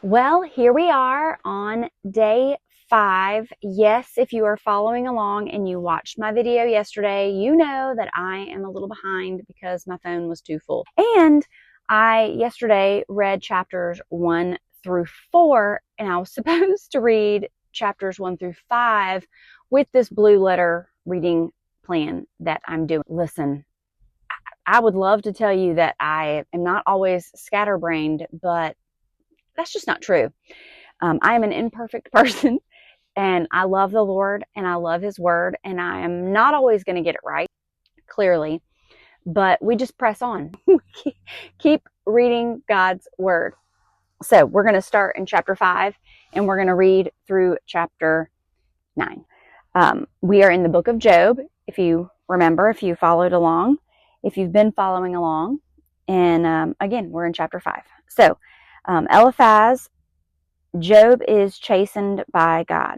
Well, here we are on day 5. Yes, if you are following along and you watched my video yesterday, you know that I am a little behind because my phone was too full. And I yesterday read chapters 1 through 4, and I was supposed to read chapters 1 through 5 with this blue letter reading plan that I'm doing. Listen, I would love to tell you that I am not always scatterbrained, but that's just not true. I am an imperfect person, and I love the Lord and I love His Word, and I am not always going to get it right, clearly, but we just press on. Keep reading God's Word. So we're going to start in chapter 5, and we're going to read through chapter 9. We are in the book of Job, if you remember, if you followed along, if you've been following along. And again, we're in chapter 5. So Eliphaz, Job is chastened by God.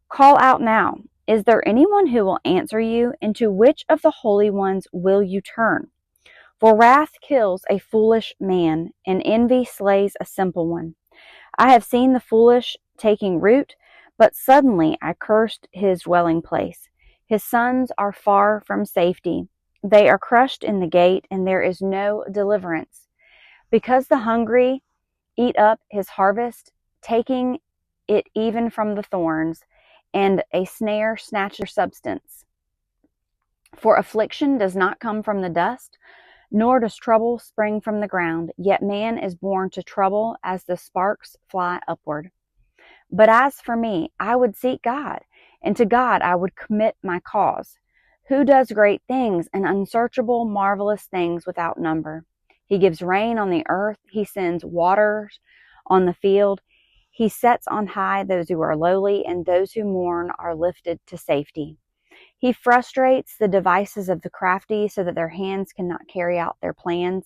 Call out now. Is there anyone who will answer you? And to which of the holy ones will you turn? For wrath kills a foolish man, and envy slays a simple one. I have seen the foolish taking root, but suddenly I cursed his dwelling place. His sons are far from safety. They are crushed in the gate, and there is no deliverance. Because the hungry eat up his harvest, taking it even from the thorns, and a snare snatch their substance. For affliction does not come from the dust, nor does trouble spring from the ground, yet man is born to trouble as the sparks fly upward. But as for me, I would seek God, and to God I would commit my cause, who does great things and unsearchable, marvelous things without number. He gives rain on the earth. He sends waters on the field. He sets on high those who are lowly, and those who mourn are lifted to safety. He frustrates the devices of the crafty so that their hands cannot carry out their plans.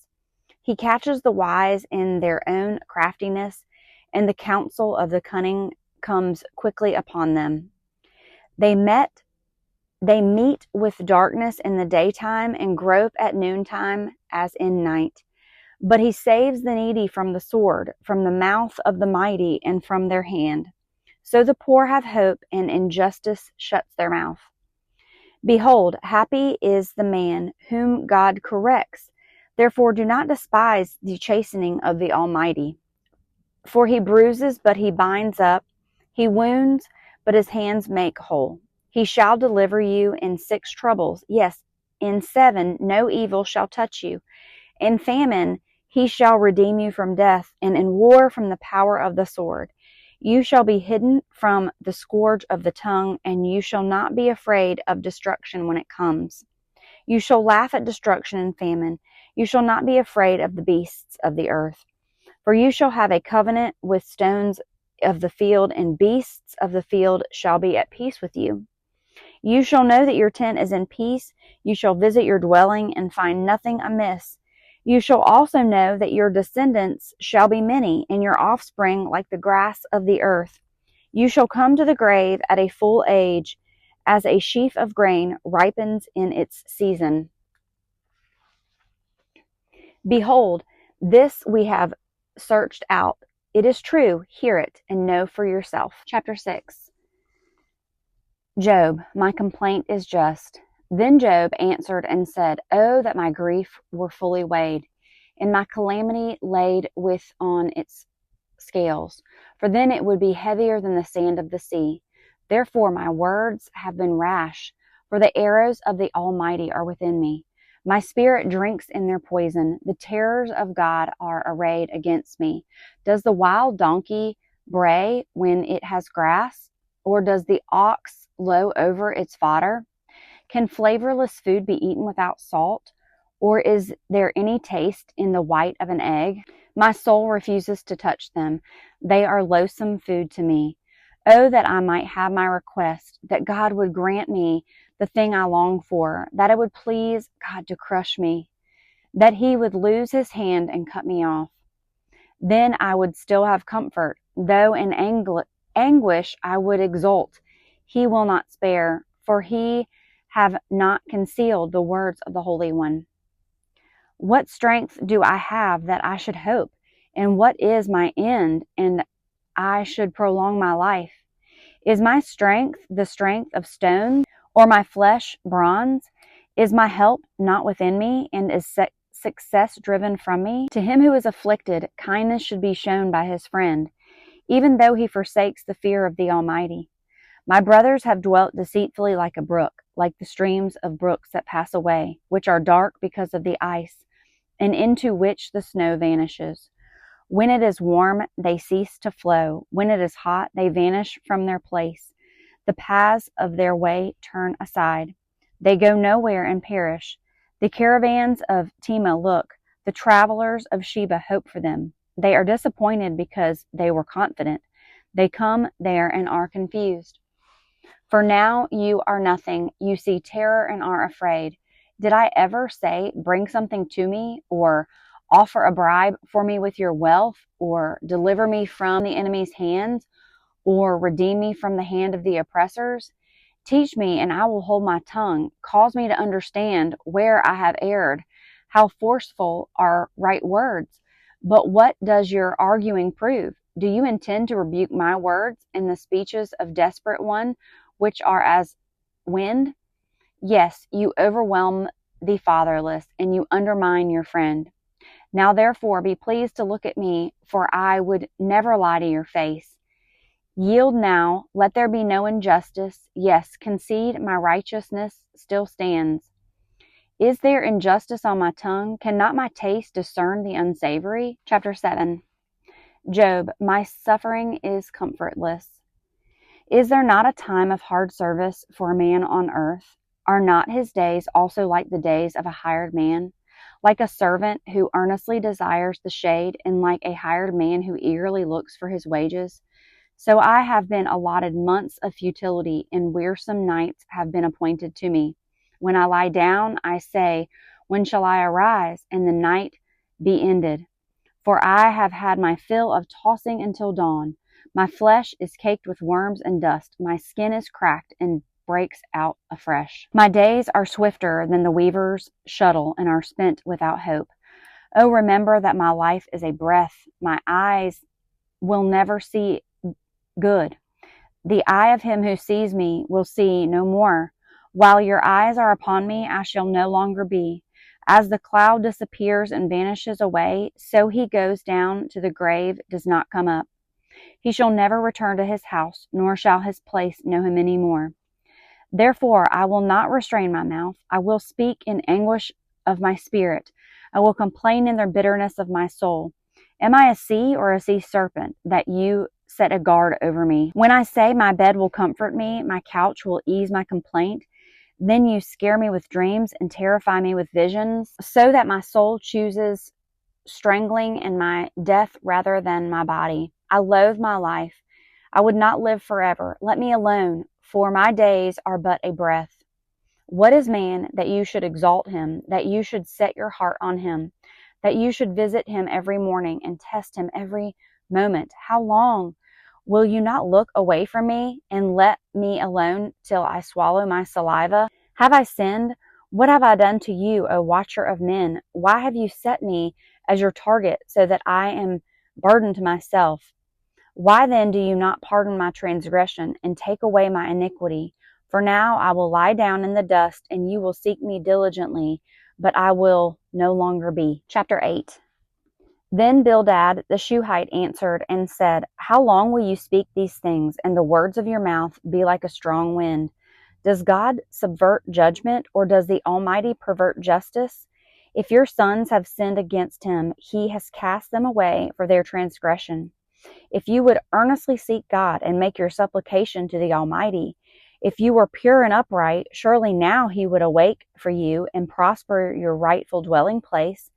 He catches the wise in their own craftiness, and the counsel of the cunning comes quickly upon them. They meet with darkness in the daytime and grope at noontime as in night. But he saves the needy from the sword, from the mouth of the mighty, and from their hand. So the poor have hope, and injustice shuts their mouth. Behold, happy is the man whom God corrects. Therefore do not despise the chastening of the Almighty. For he bruises, but he binds up. He wounds, but his hands make whole. He shall deliver you in 6 troubles. Yes, in 7 no evil shall touch you. In famine he shall redeem you from death, and in war from the power of the sword. You shall be hidden from the scourge of the tongue, and you shall not be afraid of destruction when it comes. You shall laugh at destruction and famine. You shall not be afraid of the beasts of the earth. For you shall have a covenant with stones of the field, and beasts of the field shall be at peace with you. You shall know that your tent is in peace. You shall visit your dwelling and find nothing amiss. You shall also know that your descendants shall be many, and your offspring like the grass of the earth. You shall come to the grave at a full age, as a sheaf of grain ripens in its season. Behold, this we have searched out. It is true. Hear it and know for yourself. Chapter 6. Job, my complaint is just. Then Job answered and said, Oh, that my grief were fully weighed, and my calamity laid with on its scales, for then it would be heavier than the sand of the sea. Therefore my words have been rash, for the arrows of the Almighty are within me. My spirit drinks in their poison. The terrors of God are arrayed against me. Does the wild donkey bray when it has grass, or does the ox low over its fodder? Can flavorless food be eaten without salt? Or is there any taste in the white of an egg? My soul refuses to touch them. They are loathsome food to me. Oh, that I might have my request, that God would grant me the thing I long for, that it would please God to crush me, that he would lose his hand and cut me off. Then I would still have comfort, though in anguish I would exult. He will not spare, for he have not concealed the words of the Holy One. What strength do I have that I should hope? And what is my end, and I should prolong my life? Is my strength the strength of stone, or my flesh bronze? Is my help not within me, and is success driven from me? To him who is afflicted, kindness should be shown by his friend, even though he forsakes the fear of the Almighty. My brothers have dwelt deceitfully like a brook, like the streams of brooks that pass away, which are dark because of the ice, and into which the snow vanishes. When it is warm, they cease to flow. When it is hot, they vanish from their place. The paths of their way turn aside. They go nowhere and perish. The caravans of Tema look. The travelers of Sheba hope for them. They are disappointed because they were confident. They come there and are confused. For now you are nothing. You see terror and are afraid. Did I ever say, bring something to me, or offer a bribe for me with your wealth, or deliver me from the enemy's hands, or redeem me from the hand of the oppressors? Teach me, and I will hold my tongue. Cause me to understand where I have erred. How forceful are right words. But what does your arguing prove? Do you intend to rebuke my words and the speeches of desperate one, which are as wind? Yes, you overwhelm the fatherless, and you undermine your friend. Now therefore be pleased to look at me, for I would never lie to your face. Yield now, let there be no injustice. Yes, concede, my righteousness still stands. Is there injustice on my tongue? Cannot my taste discern the unsavory? Chapter 7. Job, my suffering is comfortless. Is there not a time of hard service for a man on earth? Are not his days also like the days of a hired man? Like a servant who earnestly desires the shade, and like a hired man who eagerly looks for his wages? So I have been allotted months of futility, and wearisome nights have been appointed to me. When I lie down, I say, when shall I arise, and the night be ended? For I have had my fill of tossing until dawn. My flesh is caked with worms and dust. My skin is cracked and breaks out afresh. My days are swifter than the weaver's shuttle, and are spent without hope. Oh, remember that my life is a breath. My eyes will never see good. The eye of him who sees me will see no more. While your eyes are upon me, I shall no longer be. As the cloud disappears and vanishes away, so he goes down to the grave, does not come up. He shall never return to his house, nor shall his place know him any more. Therefore I will not restrain my mouth. I will speak in anguish of my spirit. I will complain in the bitterness of my soul. Am I a sea or a sea serpent, that you set a guard over me? When I say my bed will comfort me, my couch will ease my complaint, then you scare me with dreams and terrify me with visions, so that my soul chooses strangling and my death rather than my body. I loathe my life. I would not live forever. Let me alone, for my days are but a breath. What is man that you should exalt him, that you should set your heart on him, that you should visit him every morning and test him every moment? How long? Will you not look away from me and let me alone till I swallow my saliva? Have I sinned? What have I done to you, O watcher of men? Why have you set me as your target, so that I am burdened to myself? Why then do you not pardon my transgression and take away my iniquity? For now I will lie down in the dust, and you will seek me diligently, but I will no longer be. Chapter 8. Then Bildad the Shuhite answered and said, How long will you speak these things, and the words of your mouth be like a strong wind? Does God subvert judgment, or does the Almighty pervert justice? If your sons have sinned against him, he has cast them away for their transgression. If you would earnestly seek God and make your supplication to the Almighty, if you were pure and upright, surely now he would awake for you and prosper your rightful dwelling place.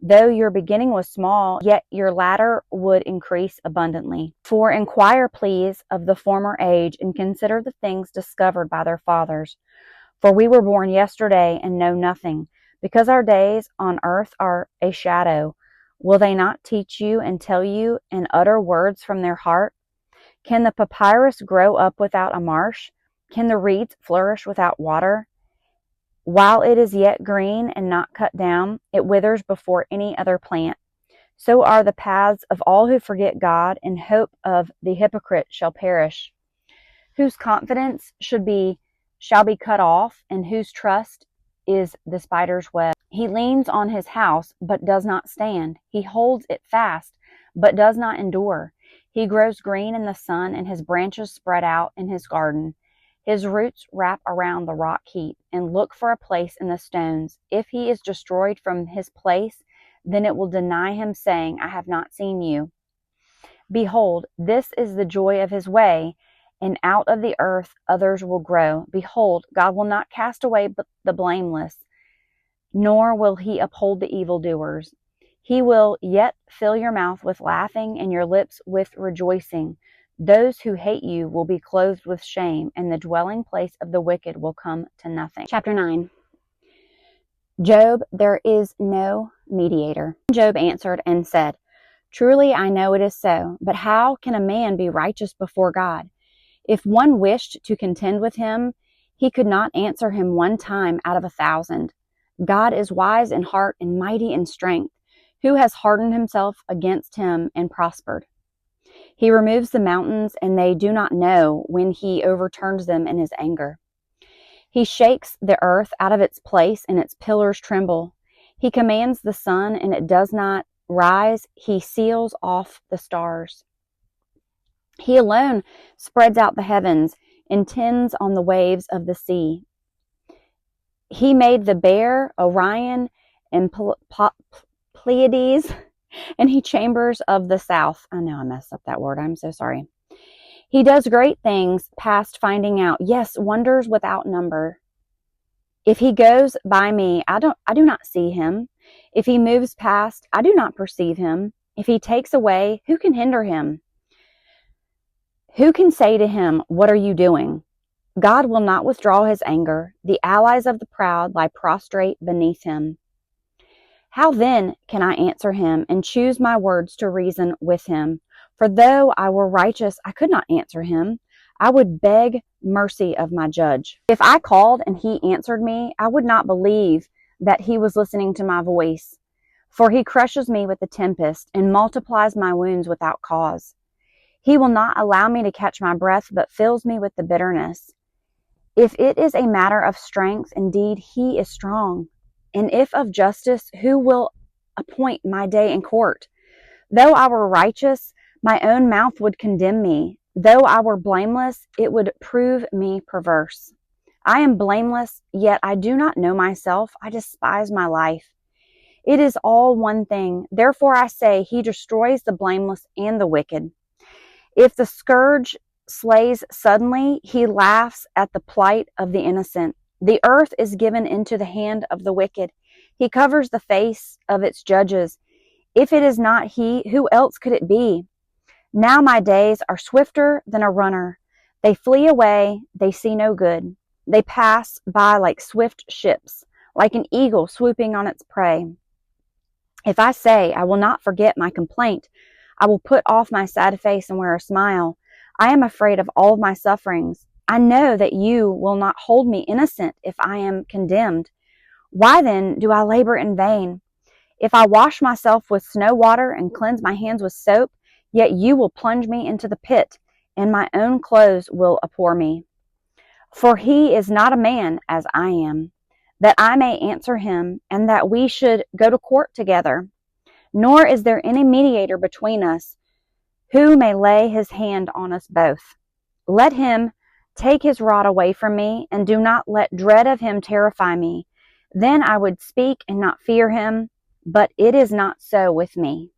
Though your beginning was small, yet your latter would increase abundantly. For inquire, please, of the former age, and consider the things discovered by their fathers. For we were born yesterday and know nothing, because our days on earth are a shadow. Will they not teach you and tell you and utter words from their heart? Can the papyrus grow up without a marsh? Can the reeds flourish without water? While it is yet green and not cut down, it withers before any other plant. So are the paths of all who forget God, and hope of the hypocrite shall perish. Whose confidence shall be cut off, and whose trust is the spider's web. He leans on his house, but does not stand. He holds it fast, but does not endure. He grows green in the sun, and his branches spread out in his garden. His roots wrap around the rock heap, and look for a place in the stones. If he is destroyed from his place, then it will deny him, saying, I have not seen you. Behold, this is the joy of his way, and out of the earth others will grow. Behold, God will not cast away the blameless, nor will he uphold the evildoers. He will yet fill your mouth with laughing and your lips with rejoicing. Those who hate you will be clothed with shame, and the dwelling place of the wicked will come to nothing. Chapter 9. Job, there is no mediator. Job answered and said, Truly I know it is so, but how can a man be righteous before God? If one wished to contend with him, he could not answer him one time out of 1,000. God is wise in heart and mighty in strength. Who has hardened himself against him and prospered? He removes the mountains, and they do not know when he overturns them in his anger. He shakes the earth out of its place, and its pillars tremble. He commands the sun, and it does not rise. He seals off the stars. He alone spreads out the heavens, intends on the waves of the sea. He made the Bear, Orion, and Pleiades, and he chambers of the south. I know I messed up that word. I'm so sorry. He does great things past finding out. Yes, wonders without number. If he goes by me, I do not see him. If he moves past, I do not perceive him. If he takes away, who can hinder him? Who can say to him, What are you doing? God will not withdraw his anger. The allies of the proud lie prostrate beneath him. How then can I answer him and choose my words to reason with him? For though I were righteous, I could not answer him. I would beg mercy of my judge. If I called and he answered me, I would not believe that he was listening to my voice. For he crushes me with the tempest and multiplies my wounds without cause. He will not allow me to catch my breath, but fills me with the bitterness. If it is a matter of strength, indeed he is strong. And if of justice, who will appoint my day in court? Though I were righteous, my own mouth would condemn me. Though I were blameless, it would prove me perverse. I am blameless, yet I do not know myself. I despise my life. It is all one thing. Therefore I say, he destroys the blameless and the wicked. If the scourge slays suddenly, he laughs at the plight of the innocent. The earth is given into the hand of the wicked. He covers the face of its judges. If it is not he, who else could it be? Now my days are swifter than a runner. They flee away, they see no good. They pass by like swift ships, like an eagle swooping on its prey. If I say, I will not forget my complaint, I will put off my sad face and wear a smile. I am afraid of all of my sufferings. I know that you will not hold me innocent if I am condemned. Why then do I labor in vain? If I wash myself with snow water and cleanse my hands with soap, yet you will plunge me into the pit, and my own clothes will abhor me. For he is not a man as I am, that I may answer him, and that we should go to court together. Nor is there any mediator between us, who may lay his hand on us both. Let him take his rod away from me, and do not let dread of him terrify me. Then I would speak and not fear him, but it is not so with me.